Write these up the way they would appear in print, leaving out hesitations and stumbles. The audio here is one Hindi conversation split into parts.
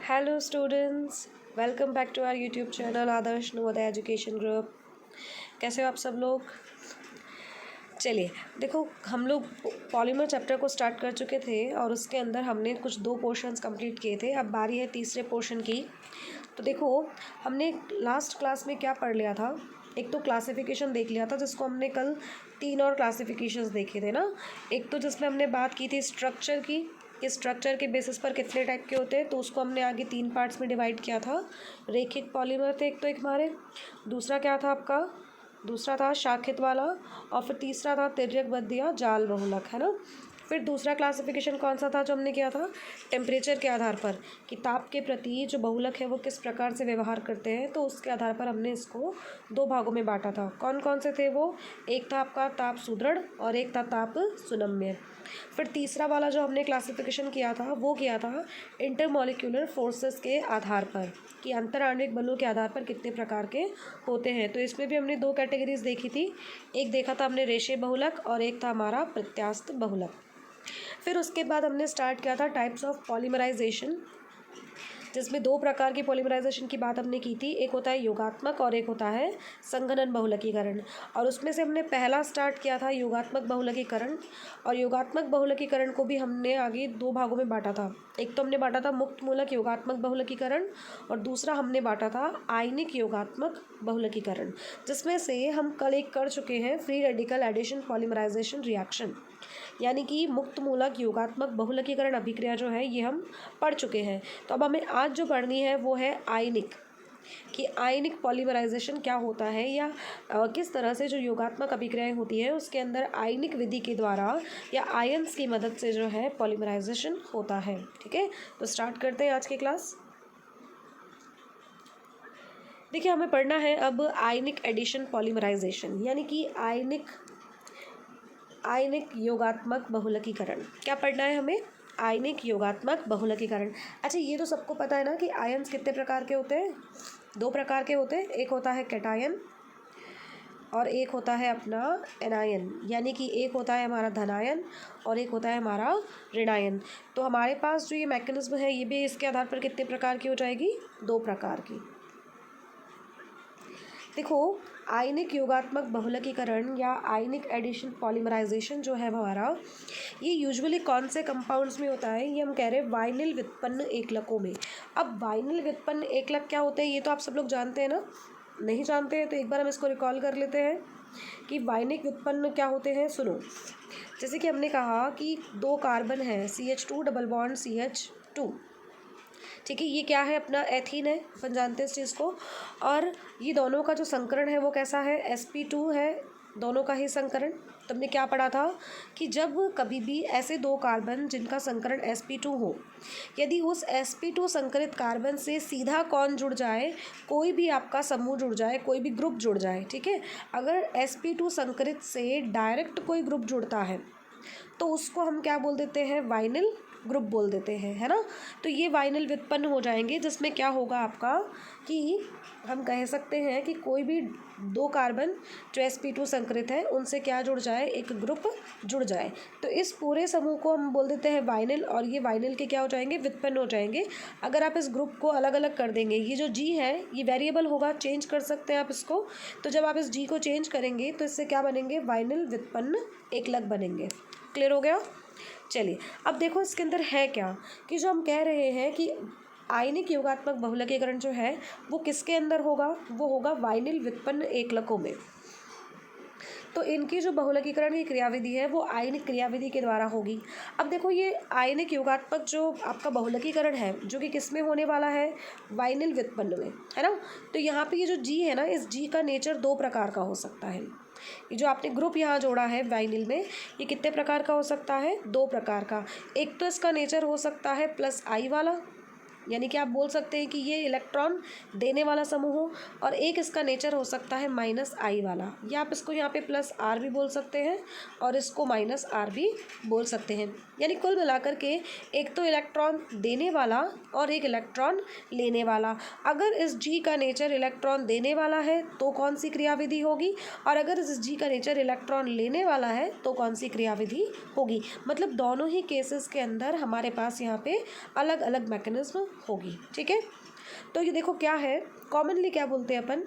Hello students, welcome back to our YouTube channel Adarsh Navodaya education group. कैसे हो आप सब लोग? चलिए देखो, हम लोग पॉलीमर चैप्टर को स्टार्ट कर चुके थे और उसके अंदर हमने कुछ 2 पोर्शंस कंप्लीट किए थे। अब बारी है तीसरे पोर्शन की। तो देखो, हमने लास्ट क्लास में क्या पढ़ लिया था। एक तो क्लासिफिकेशन देख लिया था, जिसको हमने कल 3 और क्लासिफिकेशंस देखे थे ना। एक तो जिसमें हमने बात की थी स्ट्रक्चर की, कि स्ट्रक्चर के बेसिस पर कितने टाइप के होते हैं, तो उसको हमने आगे 3 पार्ट्स में डिवाइड किया था। रेखिक पॉलीमर थे एक तो, एक हमारे, दूसरा क्या था आपका, दूसरा था शाखित वाला, और फिर तीसरा था तिर्यक बद्ध जाल बहुलक, है ना। फिर दूसरा क्लासिफिकेशन कौन सा था जो हमने किया था, टेम्परेचर के आधार पर, कि ताप के प्रति जो बहुलक है वो किस प्रकार से व्यवहार करते हैं। तो उसके आधार पर हमने इसको 2 भागों में बांटा था। कौन कौन से थे वो? एक था आपका ताप सुदृढ़ और एक था ताप सुनम्य। फिर तीसरा वाला जो हमने क्लासिफिकेशन किया था वो किया था इंटरमॉलिक्यूलर फोर्सेस के आधार पर, कि अंतराण्विक बलों के आधार पर कितने प्रकार के होते हैं। तो इसमें भी हमने 2 कैटेगरीज देखी थी। एक देखा था हमने रेशे बहुलक और एक था हमारा प्रत्यास्थ बहुलक। फिर उसके बाद हमने स्टार्ट किया था टाइप्स ऑफ पॉलीमराइजेशन, जिसमें 2 प्रकार की पॉलीमराइजेशन की बात हमने की थी। एक होता है योगात्मक और एक होता है संघनन बहुलकीकरण। और उसमें से हमने पहला स्टार्ट किया था योगात्मक बहुलकीकरण। और योगात्मक बहुलकीकरण को भी हमने आगे 2 भागों में बांटा था। एक तो हमने बांटा था मुक्त मूलक योगात्मक बहुलकीकरण और दूसरा हमने बांटा था आयनिक योगात्मक बहुलकीकरण, जिसमें से हम कल एक कर चुके हैं free radical addition polymerisation reaction, यानी कि मुक्त मूलक योगात्मक बहुलकीकरण अभिक्रिया जो है ये हम पढ़ चुके हैं। तो अब हमें आज जो पढ़नी है वो है आयनिक, कि आयनिक पॉलीमराइजेशन क्या होता है, या किस तरह से जो योगात्मक अभिक्रियाएं होती है उसके अंदर आयनिक विधि के द्वारा या आयन्स की मदद से जो है पॉलीमराइजेशन होता है। ठीक है, तो स्टार्ट करते हैं आज की क्लास। देखिए, हमें पढ़ना है अब आयनिक एडिशन पॉलीमराइजेशन, यानी कि आयनिक योगात्मक बहुलकीकरण। क्या पढ़ना है हमें? आयनिक योगात्मक बहुलकीकरण। अच्छा, ये तो सबको पता है ना कि आयन्स कितने प्रकार के होते हैं? 2 प्रकार के होते हैं। एक होता है कैटायन और एक होता है अपना एनायन, यानी कि एक होता है हमारा धनायन और एक होता है हमारा ऋणायन। तो हमारे पास जो ये मैकेनिज्म है ये भी इसके आधार पर कितने प्रकार की हो जाएगी? 2 प्रकार की। देखो, आयनिक योगात्मक बहुलकीकरण या आयनिक एडिशन पॉलीमराइजेशन जो है हमारा, ये यूजुअली कौन से कंपाउंड्स में होता है? ये हम कह रहे हैं वाइनिल व्युत्पन्न एकलकों में। अब वाइनिल व्युत्पन्न एकलक क्या होते हैं ये तो आप सब लोग जानते हैं ना। नहीं जानते हैं तो एक बार हम इसको रिकॉल कर लेते हैं कि वाइनिक व्युत्पन्न क्या होते हैं। सुनो, जैसे कि हमने कहा कि 2 कार्बन है, CH2 डबल बॉन्ड CH2। ठीक है, ये क्या है? अपना एथीन है, अपन जानते हैं इस चीज़ को। और ये दोनों का जो संकरण है वो कैसा है? sp2 है, दोनों का ही संकरण। तो हमने क्या पढ़ा था कि जब कभी भी ऐसे 2 कार्बन जिनका संकरण sp2 हो, यदि उस sp2 संकरित कार्बन से सीधा कौन जुड़ जाए, कोई भी आपका समूह जुड़ जाए, कोई भी ग्रुप जुड़ जाए, ठीक है, अगर sp2 संकरित से डायरेक्ट कोई ग्रुप जुड़ता है तो उसको हम क्या बोल देते हैं? वाइनिल ग्रुप बोल देते हैं, है ना। तो ये वाइनिल व्युत्पन्न हो जाएंगे, जिसमें क्या होगा आपका कि हम कह सकते हैं कि कोई भी 2 कार्बन जो sp2 संकरित है उनसे क्या जुड़ जाए? एक ग्रुप जुड़ जाए। तो इस पूरे समूह को हम बोल देते हैं वाइनिल, और ये वाइनिल के क्या हो जाएंगे? व्युत्पन्न हो जाएंगे। अगर आप इस ग्रुप को अलग अलग कर देंगे, ये जो G है ये वेरिएबल होगा, चेंज कर सकते हैं आप इसको। तो जब आप इस G को चेंज करेंगे तो इससे क्या बनेंगे? वाइनिल व्युत्पन्न एकलक बनेंगे। क्लियर हो गया? चलिए, अब देखो इसके अंदर है क्या, कि जो हम कह रहे हैं कि आयनिक योगात्मक बहुलकीकरण जो है वो किसके अंदर होगा? वो होगा वाइनिल व्युत्पन्न एकलकों में। तो इनकी जो बहुलकीकरण की क्रियाविधि है वो आयनिक क्रियाविधि के द्वारा होगी। अब देखो, ये आयनिक योगात्मक जो आपका बहुलकीकरण है जो कि किस में होने वाला है? वाइनिल व्युत्पन्न में, है ना। तो यहाँ पे ये जो G है ना, इस G का नेचर 2 प्रकार का हो सकता है। ये जो आपने ग्रुप यहाँ जोड़ा है वाइनिल में, ये कितने प्रकार का हो सकता है? 2 प्रकार का। एक तो इसका नेचर हो सकता है +I वाला, यानी कि आप बोल सकते हैं कि ये इलेक्ट्रॉन देने वाला समूह हो, और एक इसका नेचर हो सकता है -I वाला, या आप इसको यहाँ पे +R भी बोल सकते हैं और इसको -R भी बोल सकते हैं। यानी कुल मिलाकर के एक तो इलेक्ट्रॉन देने वाला और एक इलेक्ट्रॉन लेने वाला। अगर इस जी का नेचर इलेक्ट्रॉन देने वाला है तो कौन सी क्रियाविधि होगी, और अगर इस जी का नेचर इलेक्ट्रॉन लेने वाला है तो कौन सी क्रियाविधि होगी। मतलब दोनों ही केसेस के अंदर हमारे पास यहाँ पे अलग अलग मैकेनिज्म होगी। ठीक है, तो ये देखो क्या है, कॉमनली क्या बोलते हैं अपन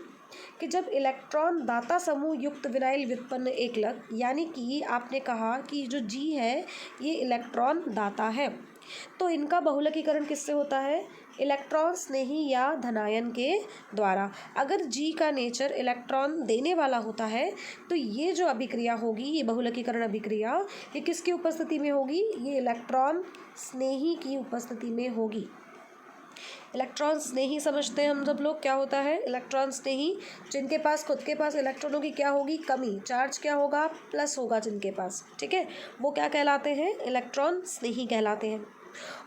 कि जब इलेक्ट्रॉन दाता समूह युक्त विनाइल व्युत्पन्न एकलक, यानी कि आपने कहा कि जो जी है ये इलेक्ट्रॉन दाता है, तो इनका बहुलकीकरण किससे होता है, इलेक्ट्रॉन स्नेही या धनायन के द्वारा। अगर जी का नेचर इलेक्ट्रॉन देने वाला होता है तो ये जो अभिक्रिया होगी, ये बहुलकीकरण अभिक्रिया, ये किसकी उपस्थिति में होगी, ये इलेक्ट्रॉन स्नेही की उपस्थिति में होगी। इलेक्ट्रॉन स्नेही समझते हैं हम सब लोग, क्या होता है इलेक्ट्रॉन स्नेही, जिनके पास खुद के पास इलेक्ट्रॉनों की क्या होगी, कमी, चार्ज क्या होगा, प्लस होगा जिनके पास। ठीक है, वो क्या कहलाते हैं, इलेक्ट्रॉन स्नेही कहलाते हैं।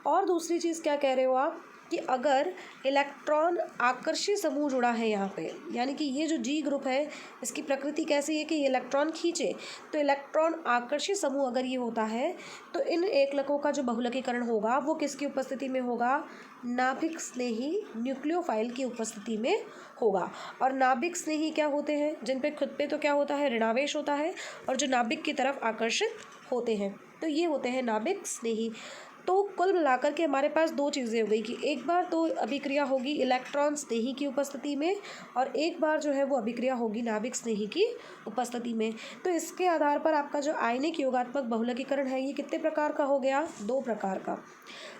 और दूसरी चीज़ क्या कह रहे हो आप कि अगर इलेक्ट्रॉन आकर्षी समूह जुड़ा है यहाँ पे, यानी कि ये जो जी ग्रुप है इसकी प्रकृति कैसी है कि ये इलेक्ट्रॉन खींचे, तो इलेक्ट्रॉन आकर्षी समूह अगर ये होता है तो इन एकलकों का जो बहुलकीकरण होगा वो किसकी उपस्थिति में होगा, नाभिक स्नेही न्यूक्लियोफाइल की उपस्थिति में होगा। और नाभिक स्नेही क्या होते हैं, जिन पे खुद पे तो क्या होता है, ऋणावेश होता है, और जो नाभिक की तरफ आकर्षित होते हैं, तो ये होते हैं नाभिक स्नेही। तो कुल मिलाकर के हमारे पास दो चीज़ें हो गई कि एक बार तो अभिक्रिया होगी इलेक्ट्रॉन स्नेही की उपस्थिति में, और एक बार जो है वो अभिक्रिया होगी नाभिक स्नेही की उपस्थिति में। तो इसके आधार पर आपका जो आयनिक योगात्मक बहुलकीकरण है ये कितने प्रकार का हो गया, दो प्रकार का।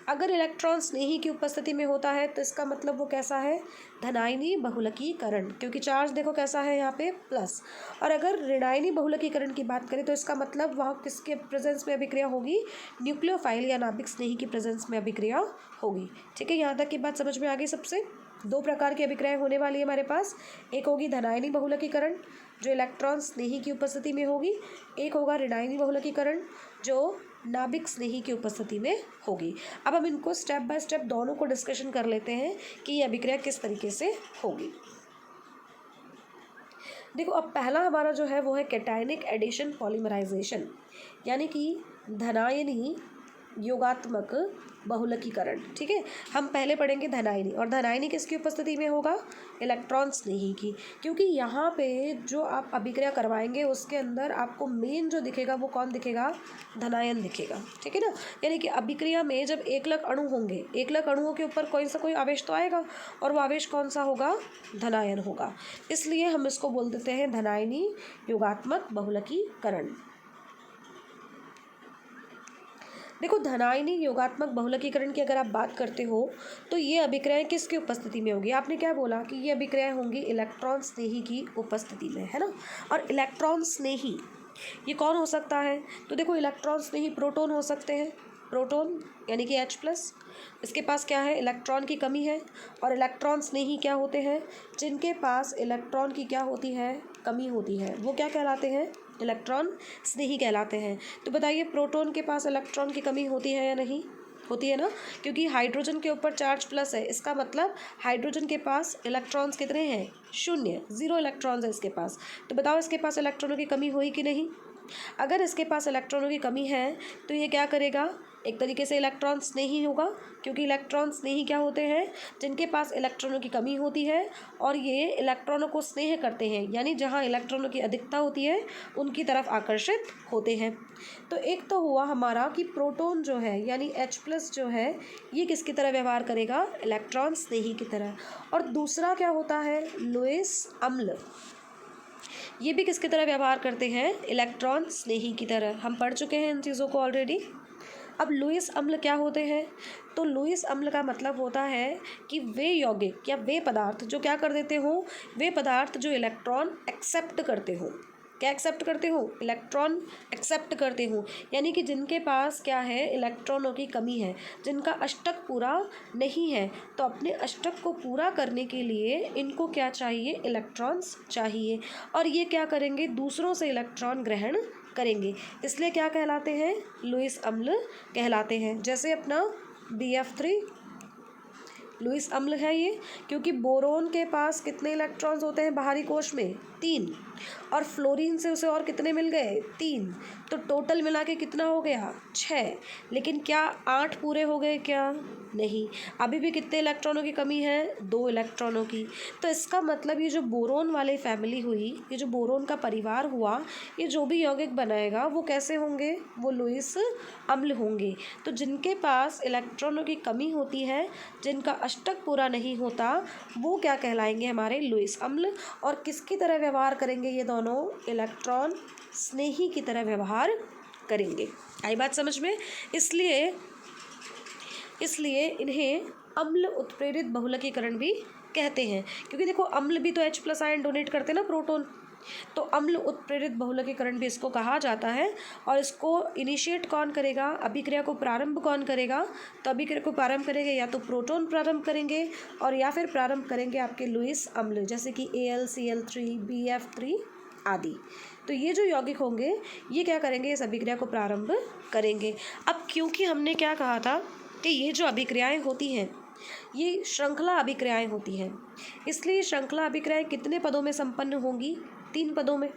अगर इलेक्ट्रॉन स्नेही की उपस्थिति में होता है तो इसका मतलब वो कैसा है, धनायनी बहुलकीकरण, क्योंकि चार्ज देखो कैसा है यहाँ पे प्लस। और अगर ऋणायनी बहुलकीकरण की बात करें तो इसका मतलब वहाँ किसके प्रेजेंस में अभिक्रिया होगी, न्यूक्लियोफाइल या नाभिक स्नेही की प्रेजेंस में अभिक्रिया होगी। ठीक है, यहाँ तक की बात समझ में आ गई सबसे। दो प्रकार की अभिक्रियाएं होने वाली है हमारे पास, एक होगी धनायनी बहुलकीकरण जो इलेक्ट्रॉन स्नेही की उपस्थिति में होगी, एक होगा ऋणायनी बहुलकीकरण जो नाभिक स्नेही की उपस्थिति में होगी। अब हम इनको स्टेप बाय स्टेप दोनों को डिस्कशन कर लेते हैं कि ये अभिक्रिया किस तरीके से होगी। देखो, अब पहला हमारा जो है वो है कैटायनिक एडिशन पॉलीमराइजेशन, यानी कि धनायनी योगात्मक बहुलकीकरण। ठीक है, हम पहले पढ़ेंगे धनायनी, और धनायनी किसकी उपस्थिति में होगा, इलेक्ट्रॉन स्नेही की, क्योंकि यहाँ पे जो आप अभिक्रिया करवाएंगे उसके अंदर आपको मेन जो दिखेगा वो कौन दिखेगा, धनायन दिखेगा। ठीक है ना, यानी कि अभिक्रिया में जब एकलक अणु होंगे, एकलक अणुओं के ऊपर कोई सा कोई आवेश तो आएगा, और वो आवेश कौन सा होगा, धनायन होगा, इसलिए हम इसको बोल देते हैं धनायनी योगात्मक बहुलकीकरण। देखो, धनायनी योगात्मक बहुलकीकरण की अगर आप बात करते हो तो ये अभिक्रियाएं किसकी उपस्थिति में होगी, आपने क्या बोला कि ये अभिक्रियाएं होंगी इलेक्ट्रॉन स्नेही की उपस्थिति में, है ना। और इलेक्ट्रॉन स्नेही ये कौन हो सकता है, तो देखो इलेक्ट्रॉन स्नेही प्रोटॉन हो सकते हैं, प्रोटॉन यानी कि H+, इसके पास क्या है, इलेक्ट्रॉन की कमी है। और इलेक्ट्रॉन स्नेही क्या होते हैं, जिनके पास इलेक्ट्रॉन की क्या होती है, कमी होती है, वो क्या कहलाते हैं, इलेक्ट्रॉन स्नेही कहलाते हैं। तो बताइए, प्रोटॉन के पास इलेक्ट्रॉन की कमी होती है या नहीं, होती है ना, क्योंकि हाइड्रोजन के ऊपर चार्ज प्लस है, इसका मतलब हाइड्रोजन के पास इलेक्ट्रॉन्स कितने हैं, 0, 0 इलेक्ट्रॉन्स है इसके पास। तो बताओ इसके पास इलेक्ट्रॉनों की कमी हुई कि नहीं। अगर इसके पास इलेक्ट्रॉनों की कमी है तो ये क्या करेगा, एक तरीके से इलेक्ट्रॉन स्नेही होगा, क्योंकि इलेक्ट्रॉन स्नेही क्या होते हैं, जिनके पास इलेक्ट्रॉनों की कमी होती है और ये इलेक्ट्रॉनों को स्नेह करते हैं, यानी जहाँ इलेक्ट्रॉनों की अधिकता होती है उनकी तरफ आकर्षित होते हैं। तो एक तो हुआ हमारा कि प्रोटॉन जो है यानी H+ जो है ये किसकी तरह व्यवहार करेगा, इलेक्ट्रॉन स्नेही की तरह। और दूसरा क्या होता है, लुईस अम्ल, ये भी किसकी तरह व्यवहार करते हैं, इलेक्ट्रॉन स्नेही की तरह। हम पढ़ चुके हैं इन चीज़ों को ऑलरेडी। अब लुईस अम्ल क्या होते हैं, तो लुईस अम्ल का मतलब होता है कि वे यौगिक या वे पदार्थ जो क्या कर देते हो, वे पदार्थ जो इलेक्ट्रॉन एक्सेप्ट करते हो, क्या एक्सेप्ट करते हो, इलेक्ट्रॉन एक्सेप्ट करते हो, यानी कि जिनके पास क्या है, इलेक्ट्रॉनों की कमी है, जिनका अष्टक पूरा नहीं है, तो अपने अष्टक को पूरा करने के लिए इनको क्या चाहिए, इलेक्ट्रॉन्स चाहिए, और ये क्या करेंगे, दूसरों से इलेक्ट्रॉन ग्रहण करेंगे, इसलिए क्या कहलाते हैं, लुईस अम्ल कहलाते हैं। जैसे अपना BF3 लुईस अम्ल है ये, क्योंकि बोरोन के पास कितने इलेक्ट्रॉन्स होते हैं बाहरी कोश में? 3, और फ्लोरीन से उसे और कितने मिल गए? 3, तो टोटल मिला के कितना हो गया? 6। लेकिन क्या 8 पूरे हो गए क्या? नहीं, अभी भी कितने इलेक्ट्रॉनों की कमी है? 2 इलेक्ट्रॉनों की। तो इसका मतलब ये जो बोरोन वाली फैमिली हुई, ये जो बोरोन का परिवार हुआ, ये जो भी यौगिक बनाएगा वो कैसे होंगे? वो लुईस अम्ल होंगे। तो जिनके पास इलेक्ट्रॉनों की कमी होती है, जिनका अष्टक पूरा नहीं होता, वो क्या कहलाएंगे? हमारे लुईस अम्ल। और किसकी तरह व्यवहार करेंगे ये दोनों? इलेक्ट्रॉन स्नेही की तरह व्यवहार करेंगे। आई बात समझ में? इसलिए इन्हें अम्ल उत्प्रेरित बहुलकीकरण भी कहते हैं, क्योंकि देखो अम्ल भी तो H+ आयन डोनेट करते हैं ना, प्रोटॉन। तो अम्ल उत्प्रेरित बहुलकीकरण भी इसको कहा जाता है। और इसको इनिशिएट कौन करेगा? अभिक्रिया को प्रारंभ कौन करेगा? तो अभिक्रिया को प्रारंभ करेंगे या तो प्रोटॉन प्रारंभ करेंगे, और या फिर प्रारंभ करेंगे आपके लुईस अम्ल, जैसे कि AlCl3, BF3 आदि। तो ये जो यौगिक होंगे ये क्या करेंगे? इस अभिक्रिया को प्रारंभ करेंगे। अब क्योंकि हमने क्या कहा था कि ये जो अभिक्रियाएं होती हैं ये श्रृंखला अभिक्रियाएं होती हैं, इसलिए श्रृंखला अभिक्रियाएं कितने पदों में संपन्न होंगी? 3 पदों में।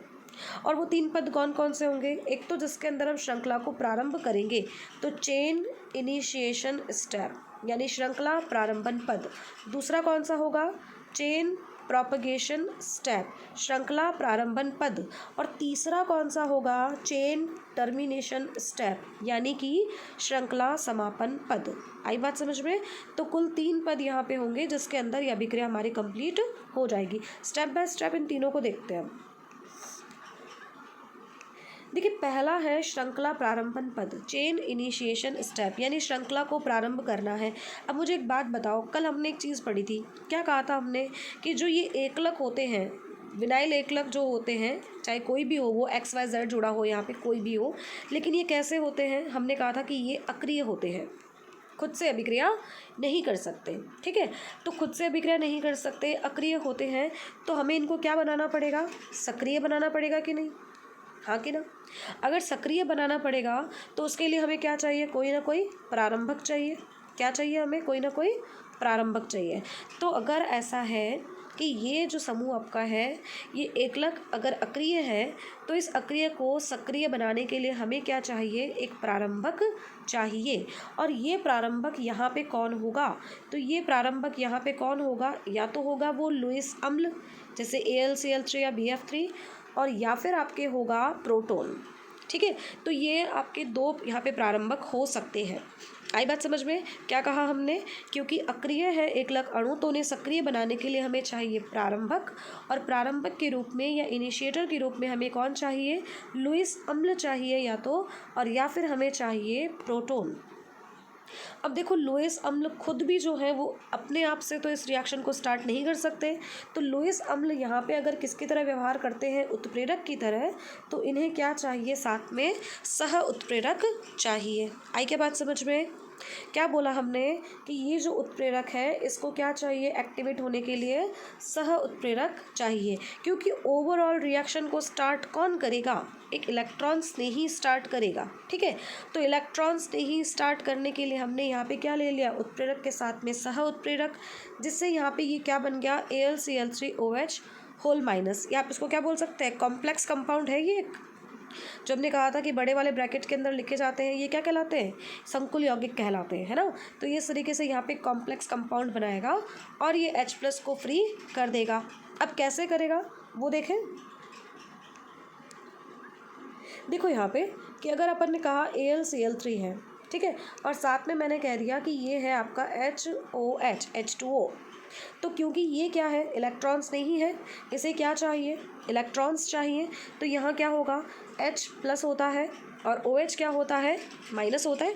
और वो 3 पद कौन कौन से होंगे? एक तो जिसके अंदर हम श्रृंखला को प्रारंभ करेंगे, तो चेन इनिशिएशन स्टेप, यानी श्रृंखला प्रारंभन पद। दूसरा कौन सा होगा? चेन प्रोपगेशन स्टेप, श्रृंखला प्रारंभन पद। और तीसरा कौन सा होगा? चेन टर्मिनेशन स्टेप, यानी कि श्रृंखला समापन पद। आई बात समझ में? तो कुल 3 पद यहाँ पे होंगे जिसके अंदर यह अभिक्रिया हमारी कंप्लीट हो जाएगी। स्टेप बाय स्टेप इन तीनों को देखते हैं। देखिए, पहला है श्रृंखला प्रारंभन पद, चेन इनिशिएशन स्टेप, यानी श्रृंखला को प्रारंभ करना है। अब मुझे एक बात बताओ, कल हमने एक चीज़ पढ़ी थी, क्या कहा था हमने? कि जो ये एकलक होते हैं, विनाइल एकलक जो होते हैं, चाहे कोई भी हो, वो XYZ जुड़ा हो, यहाँ पे कोई भी हो, लेकिन ये कैसे होते हैं? हमने कहा था कि ये अक्रिय होते हैं, खुद से अभिक्रिया नहीं कर सकते। ठीक है, तो खुद से अभिक्रिया नहीं कर सकते, अक्रिय होते हैं, तो हमें इनको क्या बनाना पड़ेगा? सक्रिय बनाना पड़ेगा कि नहीं? हाँ कि ना? अगर सक्रिय बनाना पड़ेगा तो उसके लिए हमें क्या चाहिए? कोई ना कोई प्रारंभक चाहिए। क्या चाहिए हमें? कोई ना कोई प्रारंभक चाहिए। तो अगर ऐसा है कि ये जो समूह आपका है ये एकलक अगर अक्रिय है, तो इस अक्रिय को सक्रिय बनाने के लिए हमें क्या चाहिए? एक प्रारंभक चाहिए। और ये प्रारंभक यहाँ पे कौन होगा? तो ये प्रारंभक यहाँ पे कौन होगा? या तो होगा वो लुईस अम्ल, जैसे AlCl3 या BF3, और या फिर आपके होगा प्रोटॉन। ठीक है, तो ये आपके 2 यहाँ पे प्रारंभक हो सकते हैं। आई बात समझ में? क्या कहा हमने? क्योंकि अक्रिय है एकलक अणु, तो उन्हें सक्रिय बनाने के लिए हमें चाहिए प्रारंभक, और प्रारंभक के रूप में या इनिशिएटर के रूप में हमें कौन चाहिए? लुईस अम्ल चाहिए या तो, और या फिर हमें चाहिए प्रोटॉन। अब देखो, लुईस अम्ल खुद भी जो है वो अपने आप से तो इस रिएक्शन को स्टार्ट नहीं कर सकते, तो लुईस अम्ल यहाँ पे अगर किसकी तरह व्यवहार करते हैं? उत्प्रेरक की तरह, तो इन्हें क्या चाहिए? साथ में सह उत्प्रेरक चाहिए। आई क्या बात समझ में? क्या बोला हमने? कि ये जो उत्प्रेरक है इसको क्या चाहिए एक्टिवेट होने के लिए? सह उत्प्रेरक चाहिए, क्योंकि ओवरऑल रिएक्शन को स्टार्ट कौन करेगा? एक इलेक्ट्रॉन ने ही स्टार्ट करेगा। ठीक है, तो इलेक्ट्रॉन्स ने ही स्टार्ट करने के लिए हमने यहाँ पे क्या ले लिया? उत्प्रेरक के साथ में सह उत्प्रेरक, जिससे यहाँ पे ये क्या बन गया? AlCl3OH होल माइनस, या आप इसको क्या बोल सकते हैं? कॉम्प्लेक्स कंपाउंड है ये एक, जो हमने कहा था कि बड़े वाले ब्रैकेट के अंदर लिखे जाते हैं, ये क्या कहलाते हैं? संकुल यौगिक कहलाते हैं, है ना? तो ये इस तरीके से यहाँ पे कॉम्प्लेक्स कंपाउंड बनाएगा और ये H+ को फ्री कर देगा। अब कैसे करेगा वो देखें। देखो यहाँ पे कि अगर अपन ने कहा AlCl3 है, ठीक है, और साथ में मैंने कह दिया कि ये है आपका HOH H2O, तो क्योंकि ये क्या है? इलेक्ट्रॉन्स नहीं है, इसे क्या चाहिए? इलेक्ट्रॉन्स चाहिए। तो यहाँ क्या होगा? H+ होता है और OH क्या होता है? माइनस होता है।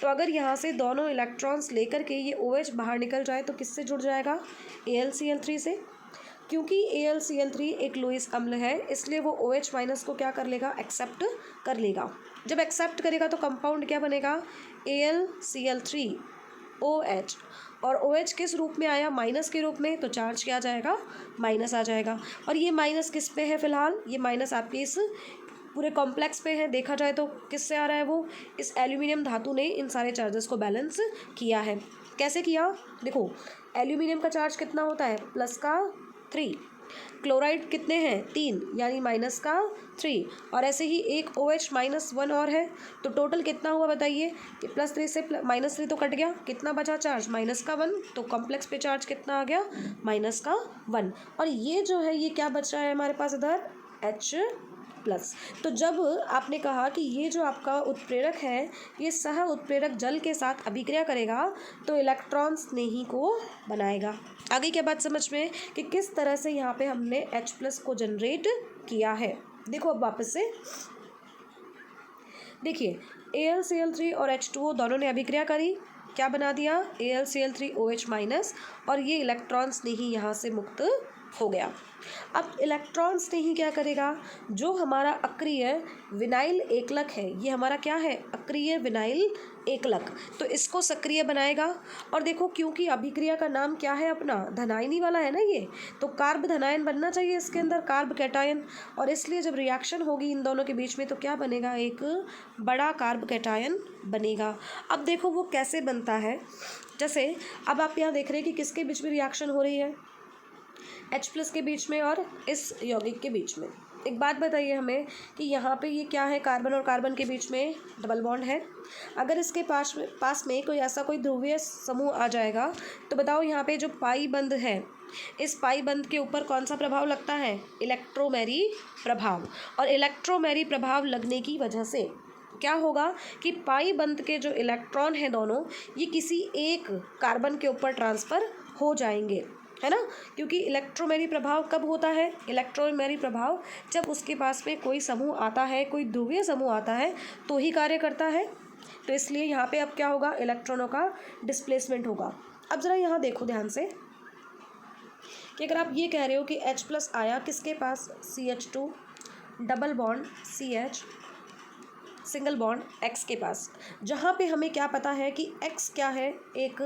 तो अगर यहाँ से दोनों इलेक्ट्रॉन्स लेकर के ये OH बाहर निकल जाए तो किससे जुड़ जाएगा? AlCl3 से। क्योंकि AlCl3 एक लुईस अम्ल है, इसलिए वो OH माइनस को क्या कर लेगा? एक्सेप्ट कर लेगा। जब एक्सेप्ट करेगा तो कंपाउंड क्या बनेगा? AlCl3OH, और OH किस रूप में आया? माइनस के रूप में, तो चार्ज क्या आ जाएगा? माइनस आ जाएगा। और ये माइनस किस पे है फिलहाल? ये माइनस आपके इस पूरे कॉम्प्लेक्स पे है। देखा जाए तो किससे आ रहा है वो? इस एल्यूमिनियम धातु ने इन सारे चार्जेस को बैलेंस किया है। कैसे किया, देखो एल्यूमिनियम का चार्ज कितना होता है, प्लस का 3, क्लोराइड कितने हैं 3 यानी माइनस का 3, और ऐसे ही एक OH -1 और है, तो टोटल कितना हुआ बताइए कि +3 से -3 तो कट गया, कितना बचा चार्ज माइनस का 1, तो कॉम्प्लेक्स पे चार्ज कितना आ गया माइनस का 1, और ये जो है ये क्या बच रहा है हमारे पास इधर H+। तो जब आपने कहा कि ये जो आपका उत्प्रेरक है ये सह उत्प्रेरक जल के साथ अभिक्रिया करेगा तो इलेक्ट्रॉन स्नेही को बनाएगा। आगे क्या बात समझ में कि किस तरह से यहाँ पे हमने H+ को जनरेट किया है। देखो अब वापस से देखिए, AlCl3 और H2O दोनों ने अभिक्रिया करी, क्या बना दिया AlCl3OH- और ये इलेक्ट्रॉन स्नेही यहाँ से मुक्त हो गया। अब इलेक्ट्रॉन स्नेही क्या करेगा, जो हमारा अक्रिय विनाइल एकलक है, ये हमारा क्या है अक्रिय विनाइल एकलक, तो इसको सक्रिय बनाएगा। और देखो क्योंकि अभिक्रिया का नाम क्या है अपना, धनायनी वाला है ना ये, तो कार्ब धनायन बनना चाहिए इसके अंदर, कार्ब कैटायन, और इसलिए जब रिएक्शन होगी इन दोनों के बीच में तो क्या बनेगा, एक बड़ा कार्ब कैटायन बनेगा। अब देखो वो कैसे बनता है, जैसे अब आप यहाँ देख रहे हैं कि किसके बीच में रिएक्शन हो रही है, H+ के बीच में और इस यौगिक के बीच में। एक बात बताइए हमें कि यहाँ पे ये क्या है, कार्बन और कार्बन के बीच में डबल बॉन्ड है। अगर इसके पास में कोई ऐसा कोई ध्रुवीय समूह आ जाएगा तो बताओ यहाँ पे जो पाई बंध है, इस पाई बंध के ऊपर कौन सा प्रभाव लगता है, इलेक्ट्रोमेरी प्रभाव, और इलेक्ट्रोमेरी प्रभाव लगने की वजह से क्या होगा कि पाई बंध के जो इलेक्ट्रॉन हैं दोनों ये किसी एक कार्बन के ऊपर ट्रांसफ़र हो जाएंगे, है ना, क्योंकि इलेक्ट्रोमेरी प्रभाव कब होता है, इलेक्ट्रोमेरी प्रभाव जब उसके पास में कोई समूह आता है, कोई ध्रुवीय समूह आता है तो ही कार्य करता है। तो इसलिए यहाँ पे अब क्या होगा, इलेक्ट्रॉनों का डिस्प्लेसमेंट होगा। अब ज़रा यहाँ देखो ध्यान से कि अगर आप ये कह रहे हो कि H+ आया किसके पास, CH2 double bond CH single bond X के पास, जहाँ पे हमें क्या पता है कि X क्या है, एक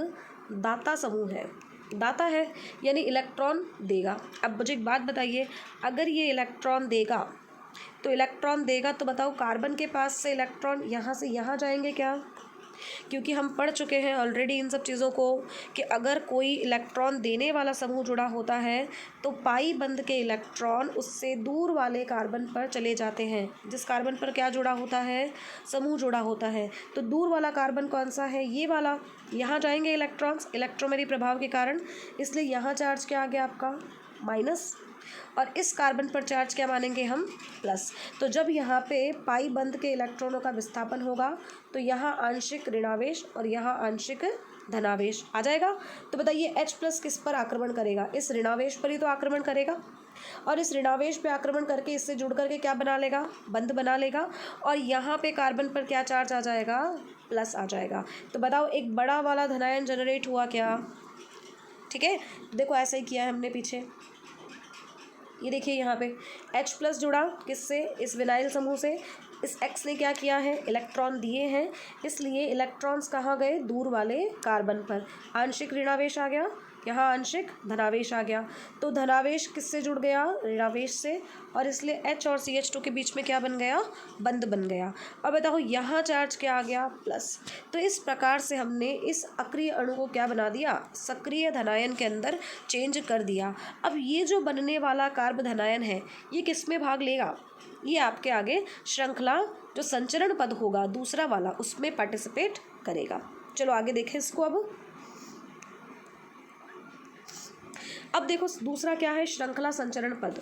दाता समूह है, दाता है यानी इलेक्ट्रॉन देगा। अब मुझे एक बात बताइए, अगर ये इलेक्ट्रॉन देगा तो बताओ कार्बन के पास से इलेक्ट्रॉन यहाँ से यहाँ जाएंगे क्या, क्योंकि हम पढ़ चुके हैं ऑलरेडी इन सब चीज़ों को कि अगर कोई इलेक्ट्रॉन देने वाला समूह जुड़ा होता है तो पाई बंध के इलेक्ट्रॉन उससे दूर वाले कार्बन पर चले जाते हैं, जिस कार्बन पर क्या जुड़ा होता है, समूह जुड़ा होता है। तो दूर वाला कार्बन कौन सा है, ये वाला, यहाँ जाएंगे इलेक्ट्रॉन्स इलेक्ट्रोमेरी प्रभाव के कारण, इसलिए यहाँ चार्ज क्या आ गया आपका माइनस, और इस कार्बन पर चार्ज क्या मानेंगे हम प्लस। तो जब यहाँ पे पाई बंध के इलेक्ट्रॉनों का विस्थापन होगा तो यहाँ आंशिक ऋणावेश और यहाँ आंशिक धनावेश आ जाएगा। तो बताइए H+ किस पर आक्रमण करेगा, इस ऋणावेश पर ही तो आक्रमण करेगा, और इस ऋणावेश पे आक्रमण करके इससे जुड़ करके क्या बना लेगा, बंध बना लेगा, और यहाँ पे कार्बन पर क्या चार्ज आ जाएगा, प्लस आ जाएगा। तो बताओ एक बड़ा वाला धनायन जनरेट हुआ क्या, ठीक है। देखो ऐसा ही किया है हमने पीछे, ये देखिए यहाँ पे H+ जुड़ा किससे, इस विनाइल समूह से, इस X ने क्या किया है, इलेक्ट्रॉन दिए हैं, इसलिए इलेक्ट्रॉन्स कहाँ गए, दूर वाले कार्बन पर, आंशिक ऋणावेश आ गया, यहाँ आंशिक धनावेश आ गया। तो धनावेश किससे जुड़ गया, ऋणावेश से, और इसलिए H और CH2 के बीच में क्या बन गया, बंध बन गया। अब बताओ यहाँ चार्ज क्या आ गया, प्लस। तो इस प्रकार से हमने इस अक्रिय अणु को क्या बना दिया, सक्रिय धनायन के अंदर चेंज कर दिया। अब ये जो बनने वाला कार्ब धनायन है ये किस में भाग लेगा, ये आपके आगे श्रृंखला जो संचरण पद होगा दूसरा वाला उसमें पार्टिसिपेट करेगा। चलो आगे देखें इसको। अब देखो दूसरा क्या है, श्रृंखला संचरण पद।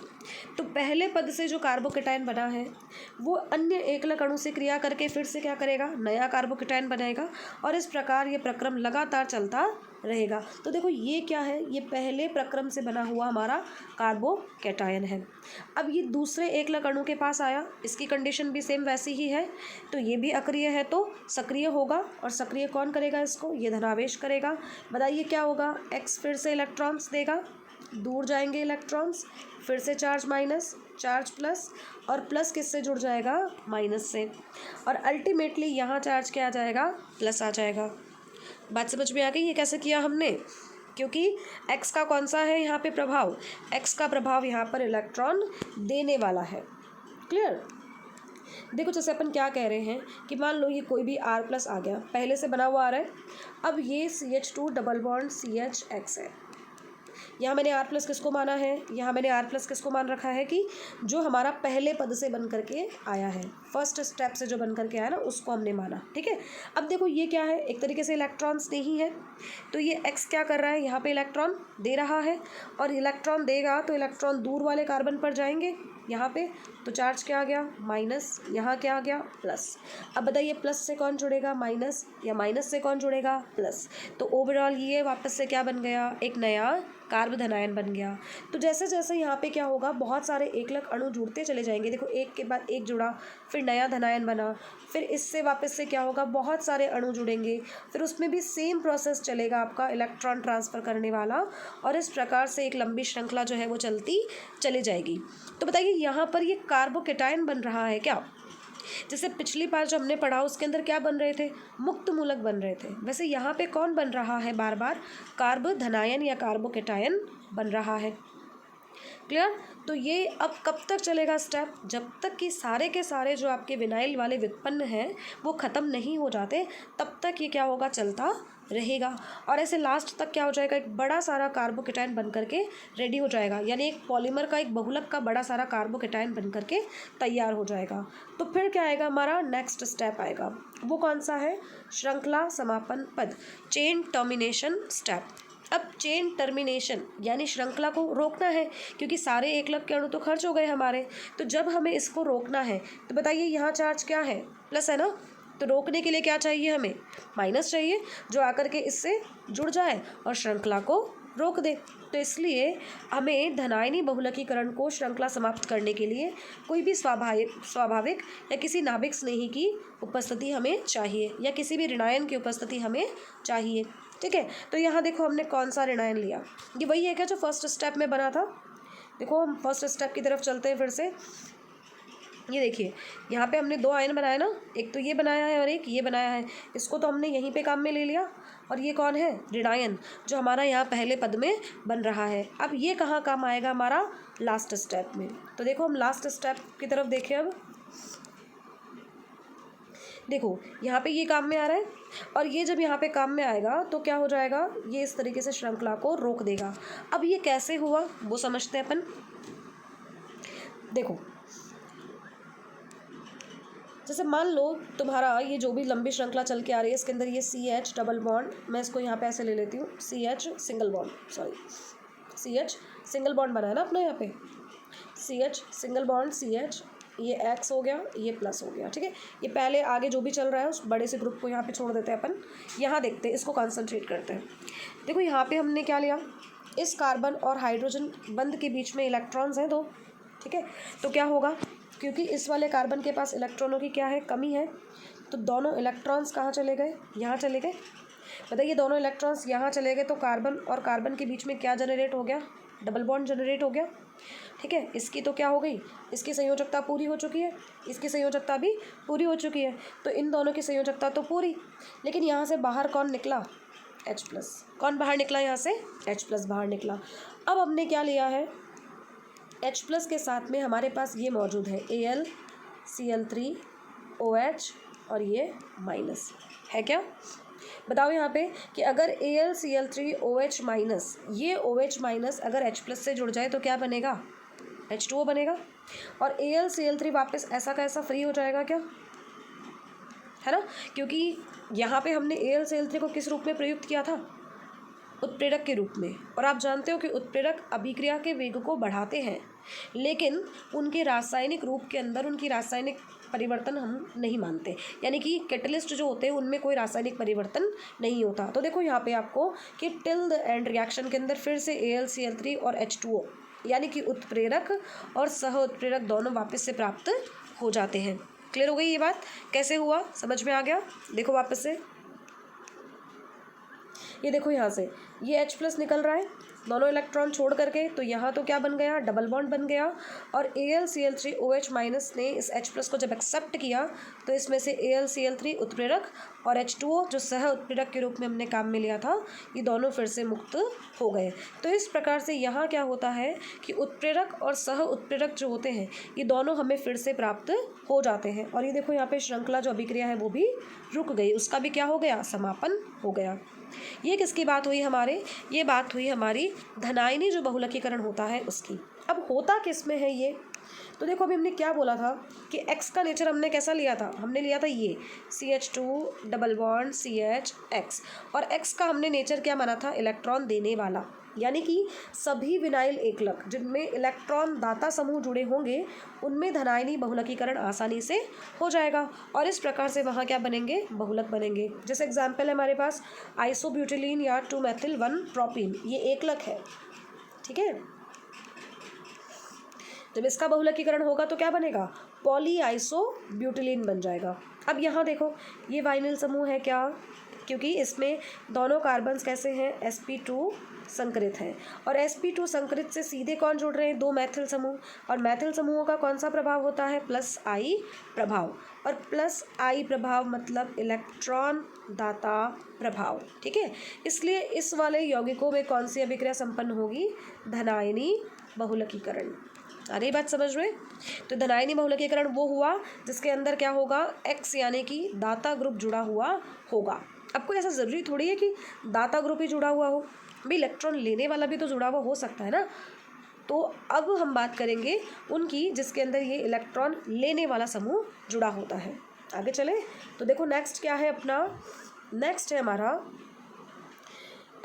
तो पहले पद से जो कार्बोकेटायन बना है वो अन्य एकलक अणु से क्रिया करके फिर से क्या करेगा, नया कार्बोकेटायन बनाएगा, और इस प्रकार ये प्रक्रम लगातार चलता रहेगा। तो देखो ये क्या है, ये पहले प्रक्रम से बना हुआ हमारा कार्बोकेटायन है। अब ये दूसरे एकलक अणु के पास आया, इसकी कंडीशन भी सेम वैसी ही है, तो ये भी अक्रिय है तो सक्रिय होगा, और सक्रिय कौन करेगा इसको, ये धनावेश करेगा। बताइए क्या होगा, X फिर से इलेक्ट्रॉन्स देगा, दूर जाएंगे इलेक्ट्रॉन्स, फिर से चार्ज माइनस, चार्ज प्लस, और प्लस किससे जुड़ जाएगा, माइनस से, और अल्टीमेटली यहाँ चार्ज क्या आ जाएगा, प्लस आ जाएगा। बात समझ में आ गई, ये कैसे किया हमने, क्योंकि X का कौन सा है यहाँ पे प्रभाव, X का प्रभाव यहाँ पर इलेक्ट्रॉन देने वाला है। क्लियर। देखो जैसे अपन क्या कह रहे हैं कि मान लो ये कोई भी R+ आ गया, पहले से बना हुआ आ रहा है। अब ये CH2 डबल बॉन्ड CHX है। यहाँ मैंने R+ किसको माना है, यहाँ मैंने R+ किसको मान रखा है कि जो हमारा पहले पद से बन करके आया है, फर्स्ट स्टेप से जो बन करके आया ना, उसको हमने माना। ठीक है, अब देखो ये क्या है, एक तरीके से इलेक्ट्रॉन्स नहीं है, तो ये X क्या कर रहा है, यहाँ पे इलेक्ट्रॉन दे रहा है, और इलेक्ट्रॉन देगा तो इलेक्ट्रॉन दूर वाले कार्बन पर जाएंगे यहाँ पे, तो चार्ज क्या आ गया माइनस, यहाँ क्या आ गया प्लस। अब बताइए प्लस से कौन जुड़ेगा माइनस, या माइनस से कौन जुड़ेगा प्लस, तो ओवरऑल ये वापस से क्या बन गया, एक नया कार्ब धनायन बन गया। तो जैसे जैसे यहाँ पे क्या होगा, बहुत सारे एकलक अणु जुड़ते चले जाएंगे। देखो एक के बाद एक जुड़ा, फिर नया धनायन बना, फिर इससे वापस से क्या होगा, बहुत सारे अणु जुड़ेंगे, फिर उसमें भी सेम प्रोसेस चलेगा आपका इलेक्ट्रॉन ट्रांसफ़र करने वाला, और इस प्रकार से एक लंबी श्रृंखला जो है वो चलती चली जाएगी। तो बताइए यहाँ पर ये कार्बोकेटायन बन रहा है क्या, जैसे पिछली बार जो हमने पढ़ा उसके अंदर क्या बन रहे थे, मुक्त मूलक बन रहे थे, वैसे यहाँ पे कौन बन रहा है, बार बार कार्ब धनायन या कार्बोकेटायन बन रहा है। क्लियर। तो ये अब कब तक चलेगा स्टेप, जब तक कि सारे के सारे जो आपके विनाइल वाले व्युत्पन्न हैं वो ख़त्म नहीं हो जाते, तब तक ये क्या होगा, चलता रहेगा। और ऐसे लास्ट तक क्या हो जाएगा, एक बड़ा सारा कार्बोकेटायन बन करके रेडी हो जाएगा, यानी एक पॉलीमर का, एक बहुलक का बड़ा सारा कार्बोकेटायन बन करके तैयार हो जाएगा। तो फिर क्या आएगा, हमारा नेक्स्ट स्टेप आएगा, वो कौन सा है, श्रृंखला समापन पद, चेन टर्मिनेशन स्टेप। अब चेन टर्मिनेशन यानी श्रृंखला को रोकना है, क्योंकि सारे एकलक के अणु तो खर्च हो गए हमारे, तो जब हमें इसको रोकना है तो बताइए यहाँ चार्ज क्या है, प्लस है ना, तो रोकने के लिए क्या चाहिए, हमें माइनस चाहिए, जो आकर के इससे जुड़ जाए और श्रृंखला को रोक दे। तो इसलिए हमें धनायनी बहुलकीकरण को श्रृंखला समाप्त करने के लिए कोई भी स्वाभाविक या किसी नाभिक स्नेही की उपस्थिति हमें चाहिए, या किसी भी ऋणायन की उपस्थिति हमें चाहिए। ठीक है, तो यहाँ देखो हमने कौन सा ऋणायन लिया, ये वही है क्या जो फर्स्ट स्टेप में बना था। देखो हम फर्स्ट स्टेप की तरफ चलते हैं फिर से। ये देखिए यहाँ पे हमने दो आयन बनाए ना, एक तो ये बनाया है और एक ये बनाया है, इसको तो हमने यहीं पे काम में ले लिया। और ये कौन है, ऋणायन, जो हमारा यहाँ पहले पद में बन रहा है। अब ये कहाँ काम आएगा, हमारा लास्ट स्टेप में। तो देखो हम लास्ट स्टेप की तरफ देखें। अब देखो यहाँ पे ये काम में आ रहा है, और ये जब यहाँ पे काम में आएगा तो क्या हो जाएगा, ये इस तरीके से श्रृंखला को रोक देगा। अब ये कैसे हुआ वो समझते हैं अपन। देखो जैसे मान लो तुम्हारा ये जो भी लंबी श्रृंखला चल के आ रही है, इसके अंदर ये CH डबल बॉन्ड, मैं इसको यहाँ पे ऐसे ले लेती हूँ, CH single bond, sorry CH single bond बना है ना अपना यहाँ पे, CH सिंगल बॉन्ड CH, ये X हो गया, ये प्लस हो गया। ठीक है, ये पहले आगे जो भी चल रहा है उस बड़े से ग्रुप को यहाँ पे छोड़ देते हैं अपन, यहाँ देखते हैं, इसको कॉन्सेंट्रेट करते हैं। देखो यहाँ पे हमने क्या लिया, इस कार्बन और हाइड्रोजन बंध के बीच में इलेक्ट्रॉन्स हैं दो। ठीक है, तो क्या होगा, क्योंकि इस वाले कार्बन के पास इलेक्ट्रॉनों की क्या है, कमी है, तो दोनों इलेक्ट्रॉन्स कहाँ चले गए, यहाँ चले गए। बताइए दोनों इलेक्ट्रॉन्स यहाँ चले गए तो कार्बन और कार्बन के बीच में क्या जनरेट हो गया, डबल बॉन्ड जनरेट हो गया। ठीक है, इसकी तो क्या हो गई, इसकी संयोजकता पूरी हो चुकी है, इसकी संयोजकता भी पूरी हो चुकी है, तो इन दोनों की संयोजकता तो पूरी। लेकिन यहाँ से बाहर कौन निकला, H+। कौन बाहर निकला, यहाँ से H+ बाहर निकला। अब हमने क्या लिया है, H+ के साथ में हमारे पास ये मौजूद है AlCl3OH, और ये माइनस है क्या। बताओ यहाँ पे कि अगर AlCl3OH माइनस, ये OH माइनस अगर H+ से जुड़ जाए तो क्या बनेगा, H2O बनेगा, और AlCl3 वापस ऐसा का ऐसा फ्री हो जाएगा क्या, है ना, क्योंकि यहाँ पे हमने AlCl3 को किस रूप में प्रयुक्त किया था, उत्प्रेरक के रूप में। और आप जानते हो कि उत्प्रेरक अभिक्रिया के वेग को बढ़ाते हैं, लेकिन उनके रासायनिक रूप के अंदर उनकी रासायनिक परिवर्तन हम नहीं मानते, यानी कि कैटलिस्ट जो होते हैं उनमें कोई रासायनिक परिवर्तन नहीं होता। तो देखो यहाँ पे आपको कि टिल द एंड रिएक्शन के अंदर फिर से AlCl3 और H2O यानी कि उत्प्रेरक और सह उत्प्रेरक दोनों वापस से प्राप्त हो जाते हैं। क्लियर हो गई ये बात, कैसे हुआ समझ में आ गया। देखो वापस से ये देखो यहाँ से ये H+ निकल रहा है, दोनों इलेक्ट्रॉन छोड़ करके, तो यहाँ तो क्या बन गया, डबल बॉन्ड बन गया। और AlCl3OH माइनस ने इस H+ को जब एक्सेप्ट किया तो इसमें से AlCl3 उत्प्रेरक और H2O जो सह उत्प्रेरक के रूप में हमने काम में लिया था, ये दोनों फिर से मुक्त हो गए। तो इस प्रकार से यहाँ क्या होता है कि उत्प्रेरक और सह उत्प्रेरक जो होते हैं ये दोनों हमें फिर से प्राप्त हो जाते हैं। और ये देखो यहाँ पे श्रृंखला जो अभिक्रिया है वो भी रुक गई, उसका भी क्या हो गया, समापन हो गया। ये किसकी बात हुई हमारे, ये बात हुई हमारी धनायनी जो बहुलकीकरण होता है उसकी। अब होता किस में है ये, तो देखो अभी हमने क्या बोला था कि X का नेचर हमने कैसा लिया था, हमने लिया था ये CH2 डबल बॉन्ड CHX, और X का हमने नेचर क्या माना था, इलेक्ट्रॉन देने वाला। यानी कि सभी विनाइल एकलक जिनमें इलेक्ट्रॉन दाता समूह जुड़े होंगे उनमें धनायनी बहुलकीकरण आसानी से हो जाएगा, और इस प्रकार से वहाँ क्या बनेंगे, बहुलक बनेंगे। जैसे एग्जाम्पल है हमारे पास आइसोब्यूटिलीन या 2-मेथिल-1-प्रोपीन, ये एकलक है, ठीक है। जब इसका बहुलकीकरण होगा तो क्या बनेगा, पॉलीआइसोब्यूटिलीन बन जाएगा। अब यहाँ देखो ये वाइनिल समूह है क्या, क्योंकि इसमें दोनों कार्बन्स कैसे हैं, sp2 संकरित हैं, और sp2 संकरित से सीधे कौन जुड़ रहे हैं, 2 मैथिल समूह, और मैथिल समूहों का कौन सा प्रभाव होता है, +I प्रभाव, और +I प्रभाव मतलब इलेक्ट्रॉन दाता प्रभाव, ठीक है। इसलिए इस वाले यौगिकों में कौन सी अभिक्रिया संपन्न होगी, धनायनी बहुलकीकरण। आ रही बात समझ में। तो धनायनी बहुलकीकरण वो हुआ जिसके अंदर क्या होगा, X यानी कि दाता ग्रुप जुड़ा हुआ होगा। अब कोई ऐसा ज़रूरी थोड़ी है कि दाता ग्रुप ही जुड़ा हुआ हो, भाई इलेक्ट्रॉन लेने वाला भी तो जुड़ा हुआ हो सकता है ना। तो अब हम बात करेंगे उनकी जिसके अंदर ये इलेक्ट्रॉन लेने वाला समूह जुड़ा होता है। आगे चले तो देखो नेक्स्ट क्या है अपना, नेक्स्ट है हमारा,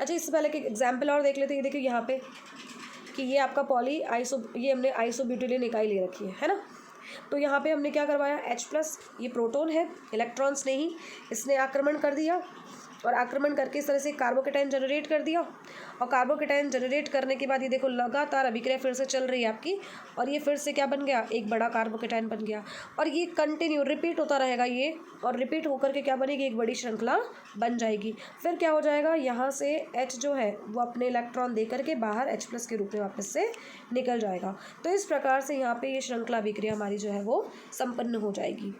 अच्छा इससे पहले कि एग्जाम्पल और देख लेते हैं। ये देखिए यहाँ पे कि ये आपका ये हमने आइसोब्यूटिलीन इकाई ले रखी है ना। तो यहाँ पे हमने क्या करवाया, H+, ये प्रोटॉन है, इलेक्ट्रॉन्स ने ही इसने आक्रमण कर दिया, और आक्रमण करके इस तरह से कार्बोकेटाइन जनरेट कर दिया, और कार्बोकेटाइन जनरेट करने के बाद ये देखो लगातार अभिक्रिया फिर से चल रही है आपकी, और ये फिर से क्या बन गया, एक बड़ा कार्बोकेटाइन बन गया, और ये कंटिन्यू रिपीट होता रहेगा ये, और रिपीट होकर के क्या बनेगी, एक बड़ी श्रृंखला बन जाएगी। फिर क्या हो जाएगा, यहाँ से H जो है वो अपने इलेक्ट्रॉन दे करके बाहर H+ के रूप में वापस से निकल जाएगा। तो इस प्रकार से यहाँ पे ये श्रृंखला अभिक्रिया हमारी जो है वो संपन्न हो जाएगी।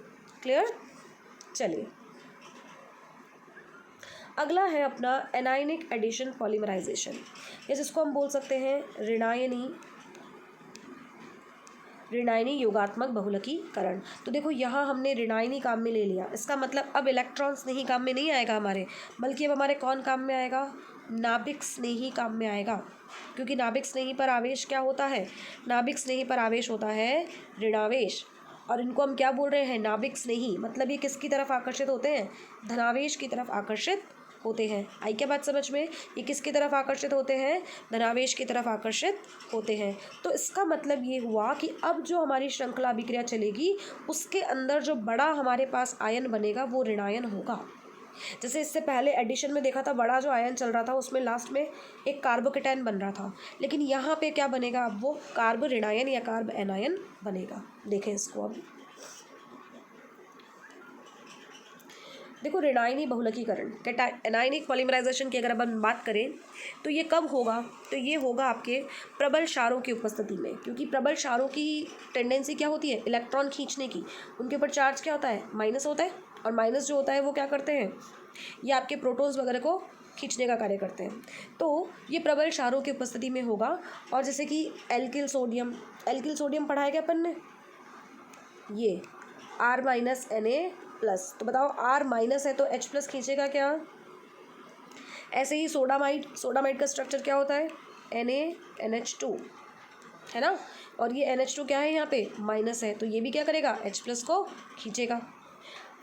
क्लियर। चलिए अगला है अपना एनायनिक एडिशन पॉलीमराइजेशन, या जिसको हम बोल सकते हैं ऋणायनी योगात्मक बहुलकीकरण। तो देखो यहाँ हमने ऋणायनी काम में ले लिया, इसका मतलब अब इलेक्ट्रॉन्स नहीं काम में नहीं आएगा हमारे, बल्कि अब हमारे कौन काम में आएगा, नाभिक स्नेही काम में आएगा। क्योंकि नाभिक स्नेही पर आवेश क्या होता है, नाभिक स्नेही पर आवेश होता है ऋणावेश, और इनको हम क्या बोल रहे हैं, नाभिक स्नेही। मतलब ये किसकी तरफ आकर्षित होते हैं, धनावेश की तरफ आकर्षित होते हैं। आई क्या बात समझ में, ये किसकी तरफ आकर्षित होते हैं, धनावेश की तरफ आकर्षित होते हैं। तो इसका मतलब ये हुआ कि अब जो हमारी श्रृंखला अभिक्रिया चलेगी उसके अंदर जो बड़ा हमारे पास आयन बनेगा वो ऋणायन होगा। जैसे इससे पहले एडिशन में देखा था, बड़ा जो आयन चल रहा था उसमें लास्ट में एक कार्बोकेटाइन बन रहा था, लेकिन यहाँ पे क्या बनेगा, अब वो कार्ब ऋणायन या कार्ब एनायन बनेगा। देखें इसको अब देखो, ऋणायनी बहुलकीकरण एनायनिक पॉलीमराइजेशन की अगर अब हम बात करें तो ये कब होगा, तो ये होगा आपके प्रबल क्षारों की उपस्थिति में। क्योंकि प्रबल क्षारों की टेंडेंसी क्या होती है, इलेक्ट्रॉन खींचने की। उनके ऊपर चार्ज क्या होता है, माइनस होता है, और माइनस जो होता है वो क्या करते हैं, ये आपके प्रोटॉन्स वगैरह को खींचने का कार्य करते हैं। तो ये प्रबल क्षारों की उपस्थिति में होगा। और जैसे कि एल्किल सोडियम पढ़ाया गया अपन ने, ये R-Na+, तो बताओ R- है तो H+ खींचेगा क्या। ऐसे ही सोडामाइड का स्ट्रक्चर क्या होता है, NaNH2 है ना, और ये NH2 क्या है यहाँ पे, माइनस है, तो ये भी क्या करेगा, H+ को खींचेगा।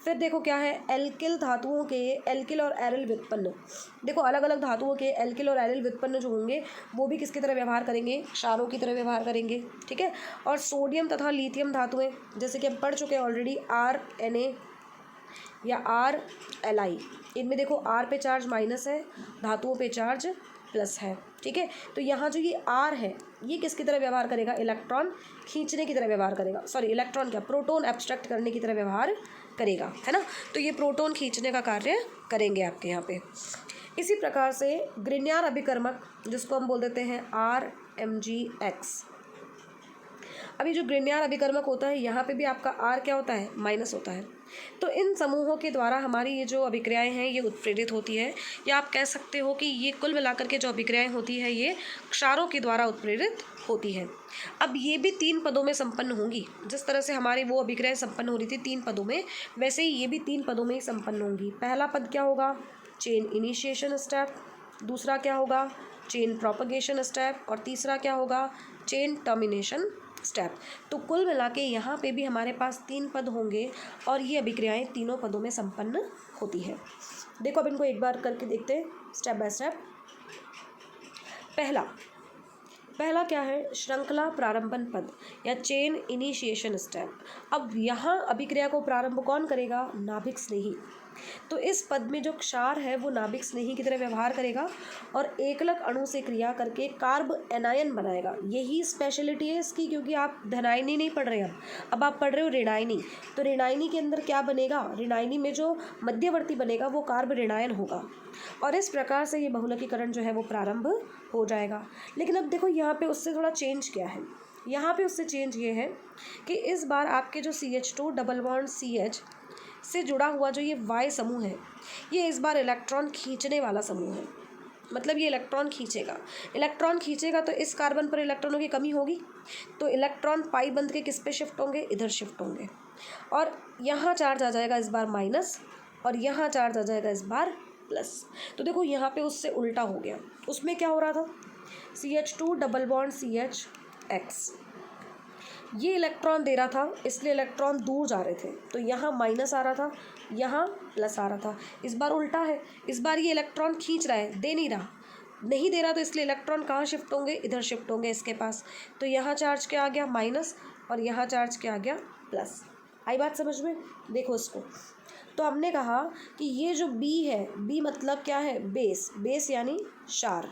फिर देखो क्या है, एल्किल धातुओं के एल्किल और एरिल व्युत्पन्न। देखो अलग अलग धातुओं के एल्किल और एरिल व्युत्पन्न जो होंगे वो भी किसकी तरह व्यवहार करेंगे, क्षारों की तरह व्यवहार करेंगे, ठीक है। और सोडियम तथा लिथियम धातुएं जैसे कि हम पढ़ चुके हैं ऑलरेडी, RNa या RLi, इनमें देखो R पे चार्ज माइनस है, धातुओं पे चार्ज प्लस है, ठीक है। तो यहाँ जो ये R है ये किसकी तरह व्यवहार करेगा, इलेक्ट्रॉन खींचने की तरह व्यवहार करेगा, सॉरी इलेक्ट्रॉन क्या, प्रोटॉन एब्स्ट्रैक्ट करने की तरह व्यवहार करेगा, है ना। तो ये प्रोटॉन खींचने का कार्य करेंगे आपके यहाँ पे। इसी प्रकार से ग्रिग्नार्ड अभिकर्मक, जिसको हम बोल देते हैं RMgX। अभी जो ग्रिग्नार्ड अभिकर्मक होता है, यहाँ पे भी आपका R क्या होता है, माइनस होता है। तो इन समूहों के द्वारा हमारी ये जो अभिक्रियाएं हैं ये उत्प्रेरित होती है, या आप कह सकते हो कि ये कुल मिलाकर के जो अभिक्रियाएं होती है ये क्षारों के द्वारा उत्प्रेरित होती है। अब ये भी 3 पदों में संपन्न होंगी। जिस तरह से हमारी वो अभिक्रियाएं संपन्न हो रही थी 3 पदों में, वैसे ही ये भी 3 पदों में ही संपन्न होंगी। पहला पद क्या होगा, चेन इनिशिएशन स्टेप। दूसरा क्या होगा, चेन प्रोपगेशन स्टेप। और तीसरा क्या होगा, चेन टर्मिनेशन स्टेप। तो कुल मिला के यहाँ पे भी हमारे पास 3 पद होंगे और ये अभिक्रियाएं तीनों पदों में संपन्न होती है। देखो अब इनको एक बार करके देखते हैं स्टेप बाय स्टेप। पहला क्या है, श्रृंखला प्रारंभन पद या चेन इनिशिएशन स्टेप। अब यहाँ अभिक्रिया को प्रारंभ कौन करेगा, नाभिक स्नेही। तो इस पद में जो क्षार है वो नाभिक स्नेही की तरह व्यवहार करेगा और एकलक अणु से क्रिया करके कार्ब एनायन बनाएगा। यही स्पेशलिटी है इसकी, क्योंकि आप धनायनी नहीं पढ़ रहे अब आप पढ़ रहे हो ऋणायनी। तो ऋणायनी के अंदर क्या बनेगा, ऋणायनी में जो मध्यवर्ती बनेगा वो कार्ब ऋणायन होगा और इस प्रकार से ये बहुलकीकरण जो है वो प्रारंभ हो जाएगा। लेकिन अब देखो यहाँ पे उससे थोड़ा चेंज क्या है, यहाँ पे उससे चेंज ये है कि इस बार आपके जो CH2 डबल बॉन्ड CH से जुड़ा हुआ जो ये Y समूह है, ये इस बार इलेक्ट्रॉन खींचने वाला समूह है। मतलब ये इलेक्ट्रॉन खींचेगा तो इस कार्बन पर इलेक्ट्रॉनों की कमी होगी, तो इलेक्ट्रॉन पाई बंध के किस पे शिफ्ट होंगे, इधर शिफ्ट होंगे। और यहाँ चार्ज आ जाएगा इस बार माइनस और यहाँ चार्ज आ जाएगा इस बार प्लस। तो देखो यहाँ पे उससे उल्टा हो गया। उसमें क्या हो रहा था, CH2 डबल बॉन्ड CHX ये इलेक्ट्रॉन दे रहा था, इसलिए इलेक्ट्रॉन दूर जा रहे थे, तो यहाँ माइनस आ रहा था, यहाँ प्लस आ रहा था। इस बार उल्टा है, इस बार ये इलेक्ट्रॉन खींच रहा है, दे नहीं दे रहा, तो इसलिए इलेक्ट्रॉन कहाँ शिफ्ट होंगे, इधर शिफ्ट होंगे इसके पास। तो यहाँ चार्ज क्या आ गया, माइनस, और यहाँ चार्ज क्या आ गया, प्लस। आई बात समझ में। देखो इसको, तो हमने कहा कि ये जो B है, B मतलब क्या है, बेस यानी क्षार।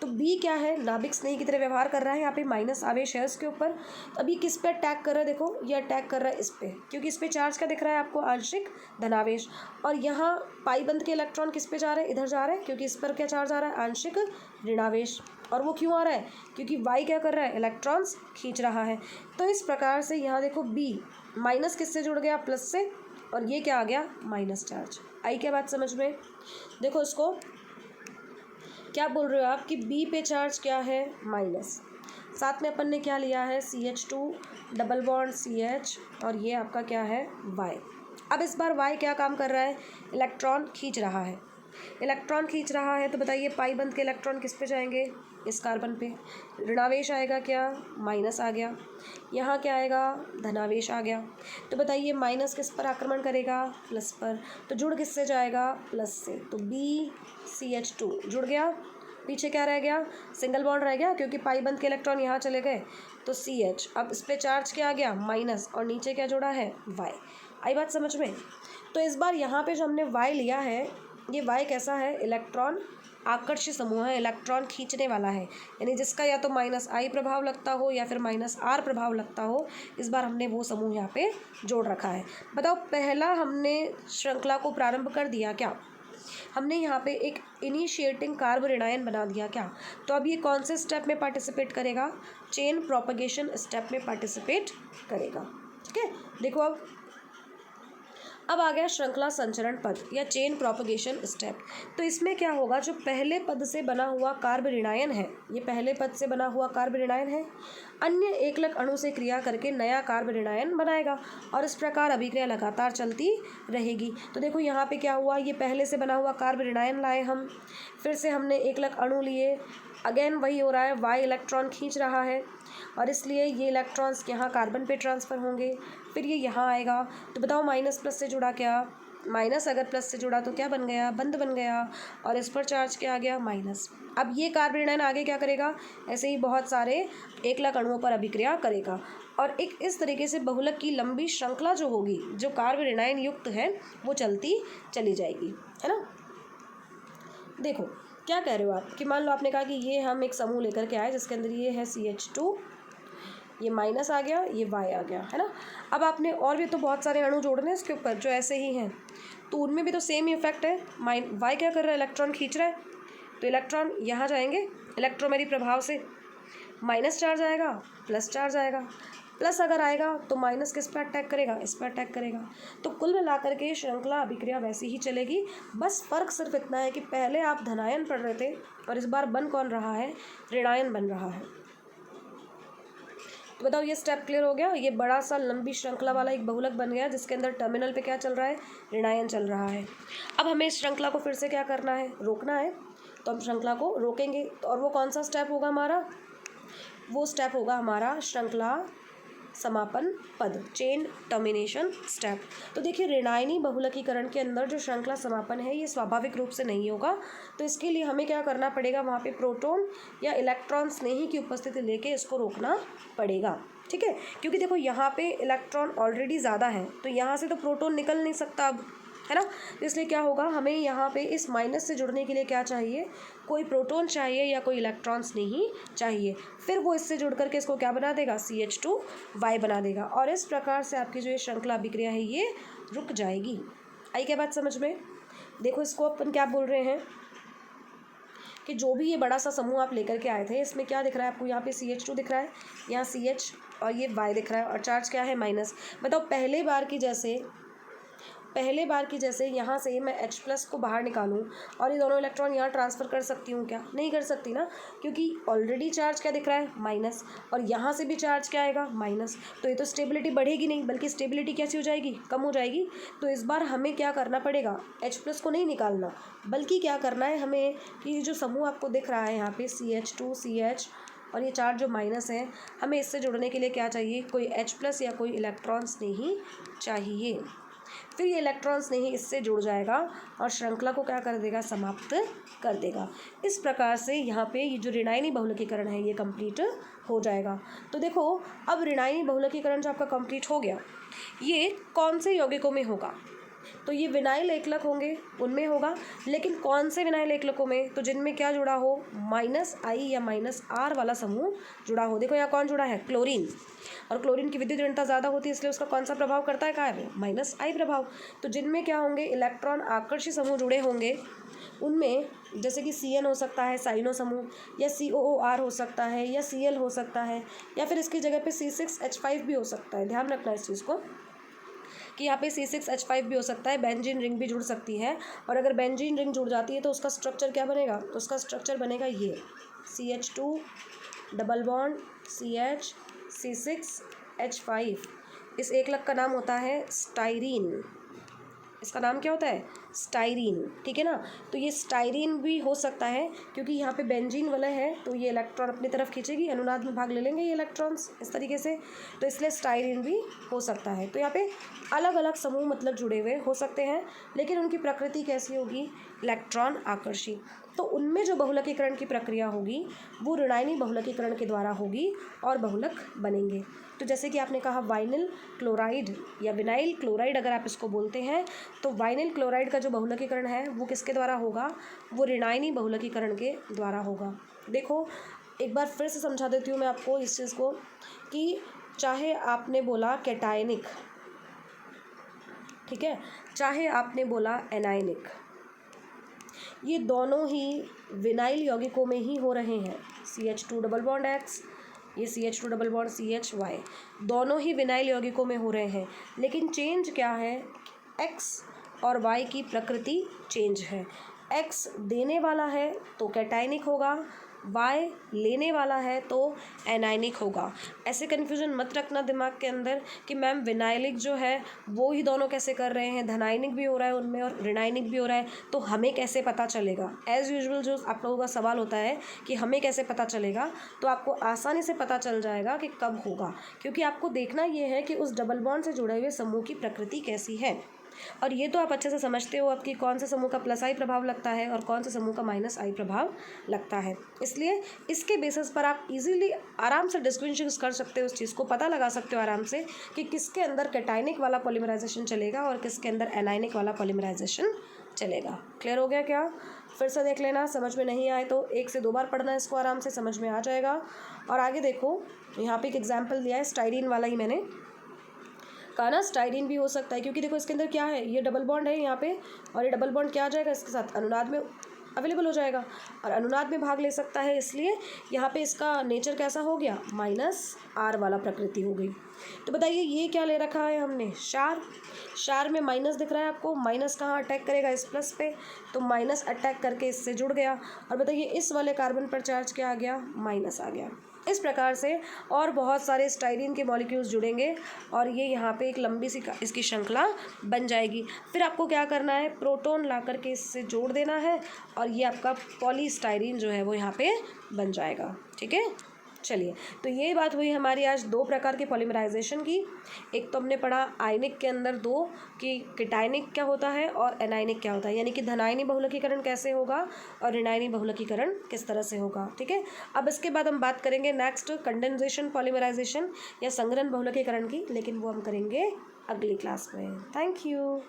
तो B क्या है, नाभिक स्नेही की तरह व्यवहार कर रहा है। यहाँ पे माइनस आवेश है उसके ऊपर। तो अभी किस पे अटैक कर रहा है, देखो ये अटैक कर रहा है इस पे, क्योंकि इस पे चार्ज क्या दिख रहा है आपको, आंशिक धनावेश। और यहाँ पाई बंध के इलेक्ट्रॉन किस पे जा रहे हैं, इधर जा रहे हैं, क्योंकि इस पर क्या चार्ज आ रहा है, आंशिक ऋणावेश। और वो क्यों आ रहा है, क्योंकि Y क्या कर रहा है, इलेक्ट्रॉन्स खींच रहा है। तो इस प्रकार से यहाँ देखो B माइनस किससे जुड़ गया, प्लस से, और ये क्या आ गया, माइनस चार्ज। आई क्या बात समझ में। देखो इसको क्या बोल रहे हो आप कि B पे चार्ज क्या है, माइनस। साथ में अपन ने क्या लिया है, CH2 डबल बॉन्ड CH और ये आपका क्या है, Y। अब इस बार Y क्या काम कर रहा है, इलेक्ट्रॉन खींच रहा है। तो बताइए पाई बंध के इलेक्ट्रॉन किस पे जाएंगे, इस कार्बन पे। ऋणावेश आएगा क्या, माइनस आ गया। यहाँ क्या आएगा, धनावेश आ गया। तो बताइए माइनस किस पर आक्रमण करेगा, प्लस पर। तो जुड़ किससे जाएगा, प्लस से। तो BCH2 जुड़ गया, पीछे क्या रह गया, सिंगल बॉन्ड रह गया, क्योंकि पाई बंध के इलेक्ट्रॉन यहाँ चले गए। तो CH, अब इस पे चार्ज क्या आ गया, माइनस, और नीचे क्या जुड़ा है, Y। आई बात समझ में। तो इस बार यहाँ पे जो हमने Y लिया है, ये Y कैसा है, इलेक्ट्रॉन आकर्षी समूह है, इलेक्ट्रॉन खींचने वाला है, यानी जिसका या तो -I प्रभाव लगता हो या फिर -R प्रभाव लगता हो। इस बार हमने वो समूह यहाँ पे जोड़ रखा है। बताओ पहला हमने श्रृंखला को प्रारंभ कर दिया क्या, हमने यहाँ पे एक इनिशिएटिंग कार्ब ऋणायन बना दिया क्या। तो अब ये कौन से स्टेप में पार्टिसिपेट करेगा, चेन प्रोपगेशन स्टेप में पार्टिसिपेट करेगा। ठीक है, देखो अब आ गया श्रृंखला संचरण पद या चेन प्रोपगेशन स्टेप। तो इसमें क्या होगा, जो पहले पद से बना हुआ कार्ब ऋणायन है, ये पहले पद से बना हुआ कार्ब ऋणायन है, अन्य एकलक अणु से क्रिया करके नया कार्ब ऋणायन बनाएगा और इस प्रकार अभिक्रिया लगातार चलती रहेगी। तो देखो यहाँ पे क्या हुआ, ये पहले से बना हुआ कार्ब ऋणायन लाए हम, फिर से हमने एकलक अणु लिए, अगेन वही हो रहा है, Y इलेक्ट्रॉन खींच रहा है और इसलिए ये इलेक्ट्रॉन्स यहाँ कार्बन पे ट्रांसफ़र होंगे, फिर ये यहाँ आएगा। तो बताओ माइनस प्लस से जुड़ा क्या, माइनस अगर प्लस से जुड़ा तो क्या बन गया, बंद बन गया, और इस पर चार्ज क्या आ गया, माइनस। अब ये कार्ब ऋणायन आगे क्या करेगा, ऐसे ही बहुत सारे एकलक अणुओं पर अभिक्रिया करेगा और एक इस तरीके से बहुलक की लंबी श्रृंखला जो होगी, जो कार्ब ऋणायन युक्त है, वो चलती चली जाएगी, है ना। देखो क्या कह रहे हो आप कि मान लो आपने कहा कि ये हम एक समूह लेकर के आए जिसके अंदर ये है CH2 ये माइनस आ गया, ये वाई आ गया, है ना। अब आपने और भी तो बहुत सारे अणु जोड़ने हैं इसके ऊपर जो ऐसे ही हैं, तो उनमें भी तो सेम ही इफेक्ट है। वाई क्या कर रहा है, इलेक्ट्रॉन खींच रहा है, तो इलेक्ट्रॉन यहाँ जाएंगे इलेक्ट्रोमेरी प्रभाव से, माइनस चार्ज आएगा, प्लस चार्ज आएगा, प्लस अगर आएगा तो माइनस किस पर अटैक करेगा, इस पर अटैक करेगा। तो कुल मिलाकर के श्रृंखला अभिक्रिया वैसी ही चलेगी। बस फर्क सिर्फ इतना है कि पहले आप धनायन पढ़ रहे थे और इस बार बन कौन रहा है, ऋणायन बन रहा है। तो बताओ ये स्टेप क्लियर हो गया। ये बड़ा सा लंबी श्रृंखला वाला एक बहुलक बन गया जिसके अंदर टर्मिनल पे क्या चल रहा है, ऋणायन चल रहा है। अब हमें इस श्रृंखला को फिर से क्या करना है, रोकना है। तो हम श्रृंखला को रोकेंगे, और वो कौन सा स्टेप होगा हमारा, वो स्टेप होगा हमारा श्रृंखला समापन पद, चेन टर्मिनेशन स्टेप। तो देखिए ऋणायनी बहुलकीकरण के अंदर जो श्रृंखला समापन है ये स्वाभाविक रूप से नहीं होगा, तो इसके लिए हमें क्या करना पड़ेगा, वहाँ पे प्रोटॉन या इलेक्ट्रॉन स्नेही की उपस्थिति लेके इसको रोकना पड़ेगा, ठीक है। क्योंकि देखो यहाँ पे इलेक्ट्रॉन ऑलरेडी ज़्यादा है, तो यहाँ से तो प्रोटॉन निकल नहीं सकता अब, है ना। तो इसलिए क्या होगा, हमें यहाँ पे इस माइनस से जुड़ने के लिए क्या चाहिए, कोई प्रोटॉन चाहिए या कोई इलेक्ट्रॉन्स नहीं चाहिए। फिर वो इससे जुड़ करके इसको क्या बना देगा, CH2Y बना देगा, और इस प्रकार से आपकी जो ये श्रृंखला अभिक्रिया है ये रुक जाएगी। आई क्या बात समझ में। देखो इसको अपन क्या बोल रहे हैं कि जो भी ये बड़ा सा समूह आप लेकर के आए थे, इसमें क्या दिख रहा है आपको, यहाँ पे CH2 दिख रहा है, यहाँ CH और ये Y दिख रहा है, और चार्ज क्या है, माइनस। बताओ पहले बार की जैसे यहाँ से मैं H+ को बाहर निकालूं और ये दोनों इलेक्ट्रॉन यहाँ ट्रांसफ़र कर सकती हूँ क्या, नहीं कर सकती ना, क्योंकि ऑलरेडी चार्ज क्या दिख रहा है, माइनस, और यहाँ से भी चार्ज क्या आएगा, माइनस। तो ये तो स्टेबिलिटी बढ़ेगी नहीं, बल्कि स्टेबिलिटी कैसी हो जाएगी, कम हो जाएगी। तो इस बार हमें क्या करना पड़ेगा, H+ को नहीं निकालना, बल्कि क्या करना है हमें कि जो समूह आपको दिख रहा है यहाँ पे CH2 CH और ये चार्ज जो माइनस है, हमें इससे जुड़ने के लिए क्या चाहिए, कोई H+ या कोई इलेक्ट्रॉन्स नहीं चाहिए। फिर ये इलेक्ट्रॉन्स नहीं इससे जुड़ जाएगा और श्रृंखला को क्या कर देगा, समाप्त कर देगा। इस प्रकार से यहाँ पे ये जो ऋणायनी बहुलकीकरण है ये कंप्लीट हो जाएगा। तो देखो अब ऋणायनी बहुलकीकरण जो आपका कंप्लीट हो गया, ये कौन से यौगिकों में होगा, तो ये विनाइल एकलक होंगे उनमें होगा, लेकिन कौन से विनाइल एकलकों में, तो जिनमें क्या जुड़ा हो, -I या -R वाला समूह जुड़ा हो। देखो यहाँ कौन जुड़ा है, क्लोरीन, और क्लोरीन की विद्युत ऋणता ज़्यादा होती है इसलिए उसका कौन सा प्रभाव करता है कार्य, -I प्रभाव। तो जिनमें क्या होंगे, इलेक्ट्रॉन आकर्षी समूह जुड़े होंगे, उनमें जैसे कि CN हो सकता है साइनो समूह, या COOR हो सकता है, या Cl हो सकता है, या फिर इसकी जगह पे C6H5 भी हो सकता है। ध्यान रखना इस चीज़ को कि यहाँ पे C6H5 भी हो सकता है, बेंजीन रिंग भी जुड़ सकती है, और अगर बेंजीन रिंग जुड़ जाती है तो उसका स्ट्रक्चर क्या बनेगा, तो उसका स्ट्रक्चर बनेगा ये CH2 double bond CH C6H5। इस एकलक का नाम होता है स्टाइरीन, इसका नाम क्या होता है, स्टाइरीन, ठीक है ना। तो ये स्टाइरीन भी हो सकता है क्योंकि यहाँ पे बेंजीन वाला है, तो ये इलेक्ट्रॉन अपनी तरफ खींचेगी, अनुनाद में भाग ले लेंगे ये इलेक्ट्रॉन्स इस तरीके से, तो इसलिए स्टाइरीन भी हो सकता है। तो यहाँ पे अलग अलग समूह मतलब जुड़े हुए हो सकते हैं, लेकिन उनकी प्रकृति कैसी होगी, इलेक्ट्रॉन आकर्षी। तो उनमें जो बहुलकीकरण की प्रक्रिया होगी वो ऋणायनी बहुलकीकरण के द्वारा होगी और बहुलक बनेंगे। तो जैसे कि आपने कहा वाइनिल क्लोराइड या विनाइल क्लोराइड अगर आप इसको बोलते हैं, तो वाइनिल क्लोराइड का जो बहुलकीकरण है वो किसके द्वारा होगा, वो ऋणायनी बहुलकीकरण के द्वारा होगा। देखो एक बार फिर से समझा देती हूँ मैं आपको इस चीज़ को कि चाहे आपने बोला कैटायनिक, ठीक है, चाहे आपने बोला एनायनिक, ये दोनों ही विनाइल यौगिकों में ही हो रहे हैं। CH2 डबल बॉन्ड X, ये CH2 डबल बॉन्ड CHY, दोनों ही विनाइल यौगिकों में हो रहे हैं, लेकिन चेंज क्या है, X और Y की प्रकृति चेंज है। X देने वाला है तो कैटायनिक होगा, Y लेने वाला है तो एनायनिक होगा। ऐसे कन्फ्यूजन मत रखना दिमाग के अंदर कि मैम विनाइलिक जो है वो ही दोनों कैसे कर रहे हैं, धनायनिक भी हो रहा है उनमें और ऋणायनिक भी हो रहा है, तो हमें कैसे पता चलेगा। एज़ यूजुअल जो आप लोगों का सवाल होता है कि हमें कैसे पता चलेगा, तो आपको आसानी से पता चल जाएगा कि कब होगा, क्योंकि आपको देखना ये है कि उस डबल बॉन्ड से जुड़े हुए समूह की प्रकृति कैसी है। और ये तो आप अच्छे से समझते हो अब कि कौन से समूह का +I प्रभाव लगता है और कौन से समूह का -I प्रभाव लगता है। इसलिए इसके बेसिस पर आप इजीली आराम से डिस्टिंग्विश कर सकते हो, उस चीज़ को पता लगा सकते हो आराम से कि किसके अंदर कैटायनिक वाला पॉलीमराइजेशन चलेगा और किसके अंदर एनायनिक वाला पॉलीमराइजेशन चलेगा। क्लियर हो गया क्या। फिर से देख लेना, समझ में नहीं आए तो 1 से 2 बार पढ़ना, इसको आराम से समझ में आ जाएगा। और आगे देखो, यहाँ पे एक एग्जाम्पल दिया है स्टाइरीन वाला ही मैंने कहा ना, स्टाइरीन भी हो सकता है क्योंकि देखो इसके अंदर क्या है, ये डबल बॉन्ड है यहाँ पे, और ये डबल बॉन्ड क्या आ जाएगा, इसके साथ अनुनाद में अवेलेबल हो जाएगा और अनुनाद में भाग ले सकता है, इसलिए यहाँ पे इसका नेचर कैसा हो गया, -R वाला प्रकृति हो गई। तो बताइए ये क्या ले रखा है हमने, क्षार में माइनस दिख रहा है आपको, माइनस कहाँ अटैक करेगा, इस प्लस पे, तो माइनस अटैक करके इससे जुड़ गया। और बताइए इस वाले कार्बन पर चार्ज क्या आ गया, माइनस आ गया। इस प्रकार से और बहुत सारे स्टाइरीन के मॉलिक्यूल्स जुड़ेंगे और ये यहाँ पे एक लंबी सी इसकी श्रृंखला बन जाएगी। फिर आपको क्या करना है, प्रोटॉन ला करके इससे जोड़ देना है और ये आपका पॉलीस्टाइरीन जो है वो यहाँ पे बन जाएगा। ठीक है, चलिए, तो ये बात हुई हमारी आज 2 प्रकार के पॉलीमराइजेशन की। एक तो हमने पढ़ा आयनिक के अंदर 2 कि केटायनिक क्या होता है और एनायनिक क्या होता है, यानी कि धनायनी बहुलकीकरण कैसे होगा और ऋणायनी बहुलकीकरण किस तरह से होगा। ठीक है, अब इसके बाद हम बात करेंगे नेक्स्ट कंडेंसेशन पॉलीमराइजेशन या संघनन बहुलकीकरण की, लेकिन वो हम करेंगे अगली क्लास में। Thank you.